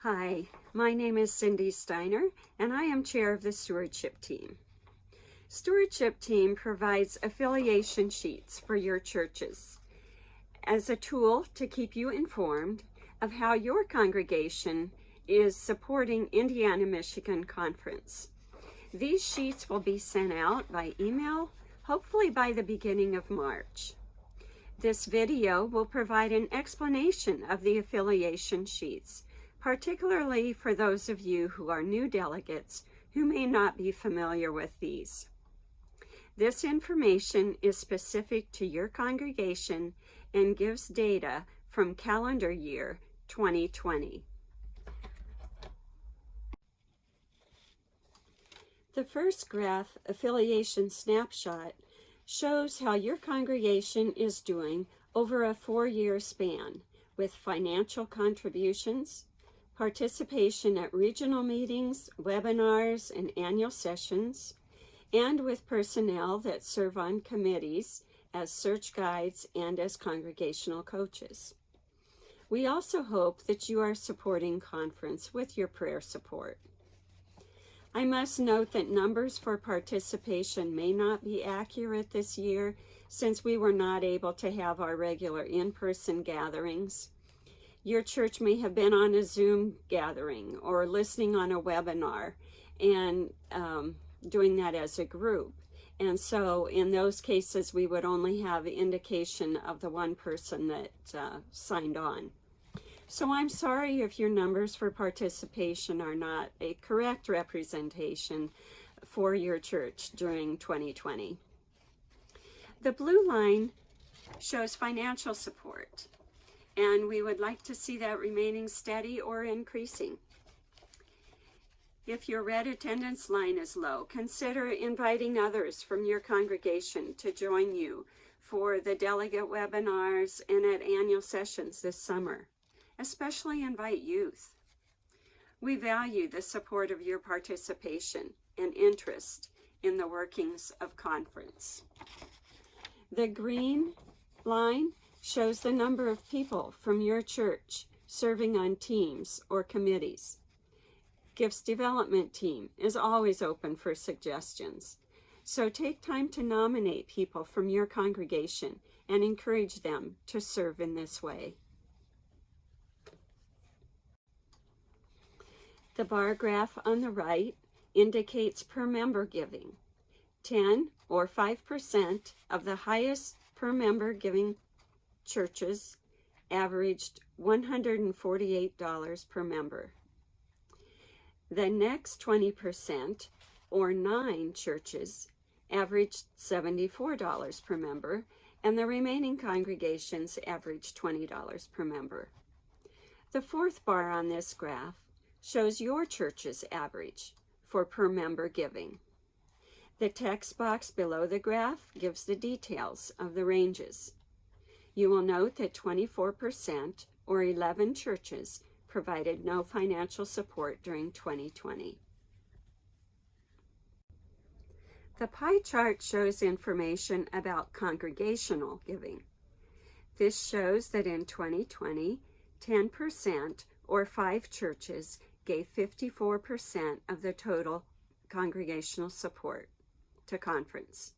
Hi, my name is Cindy Steiner, and I am chair of the Stewardship team. Stewardship team provides affiliation sheets for your churches as a tool to keep you informed of how your congregation is supporting Indiana-Michigan Conference. These sheets will be sent out by email, hopefully by the beginning of March. This video will provide an explanation of the affiliation sheets, particularly for those of you who are new delegates who may not be familiar with these. This information is specific to your congregation and gives data from calendar year 2020. The first graph, Affiliation Snapshot, shows how your congregation is doing over a 4-year span with financial contributions, participation at regional meetings, webinars, and annual sessions, and with personnel that serve on committees as search guides and as congregational coaches. We also hope that you are supporting conference with your prayer support. I must note that numbers for participation may not be accurate this year since we were not able to have our regular in-person gatherings. Your church may have been on a Zoom gathering or listening on a webinar and doing that as a group. And so in those cases, we would only have indication of the one person that signed on. So I'm sorry if your numbers for participation are not a correct representation for your church during 2020. The blue line shows financial support, and we would like to see that remaining steady or increasing. If your red attendance line is low, consider inviting others from your congregation to join you for the delegate webinars and at annual sessions this summer. Especially invite youth. We value the support of your participation and interest in the workings of conference. The green line shows the number of people from your church serving on teams or committees. Gifts Development Team is always open for suggestions, so take time to nominate people from your congregation and encourage them to serve in this way. The bar graph on the right indicates per member giving. 10 or 5% of the highest per member giving churches averaged $148 per member. The next 20%, or 9 churches, averaged $74 per member, and the remaining congregations averaged $20 per member. The fourth bar on this graph shows your church's average for per member giving. The text box below the graph gives the details of the ranges. You will note that 24%, or 11 churches, provided no financial support during 2020. The pie chart shows information about congregational giving. This shows that in 2020, 10%, or 5 churches, gave 54% of the total congregational support to conference.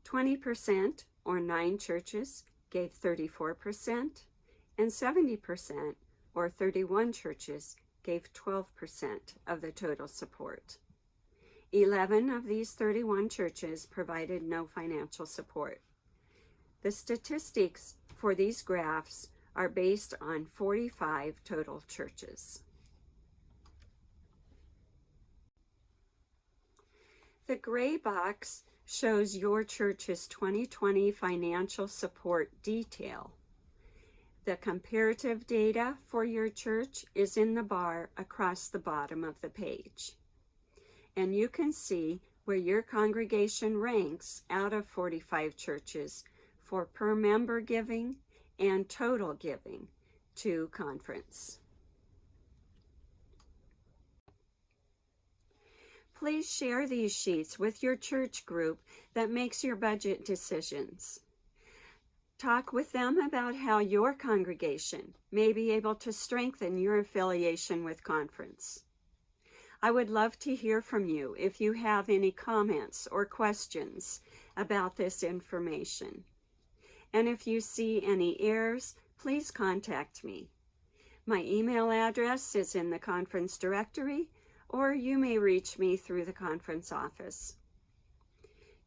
20%, or 9 churches, gave 34%, and 70%, or 31 churches, gave 12% of the total support. 11 of these 31 churches provided no financial support. The statistics for these graphs are based on 45 total churches. The gray box shows your church's 2020 financial support detail. The comparative data for your church is in the bar across the bottom of the page. And you can see where your congregation ranks out of 45 churches for per member giving and total giving to conference. Please share these sheets with your church group that makes your budget decisions. Talk with them about how your congregation may be able to strengthen your affiliation with conference. I would love to hear from you if you have any comments or questions about this information. And if you see any errors, please contact me. My email address is in the conference directory, or you may reach me through the conference office.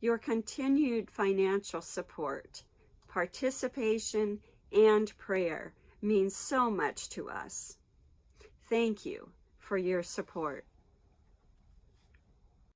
Your continued financial support, participation, and prayer means so much to us. Thank you for your support.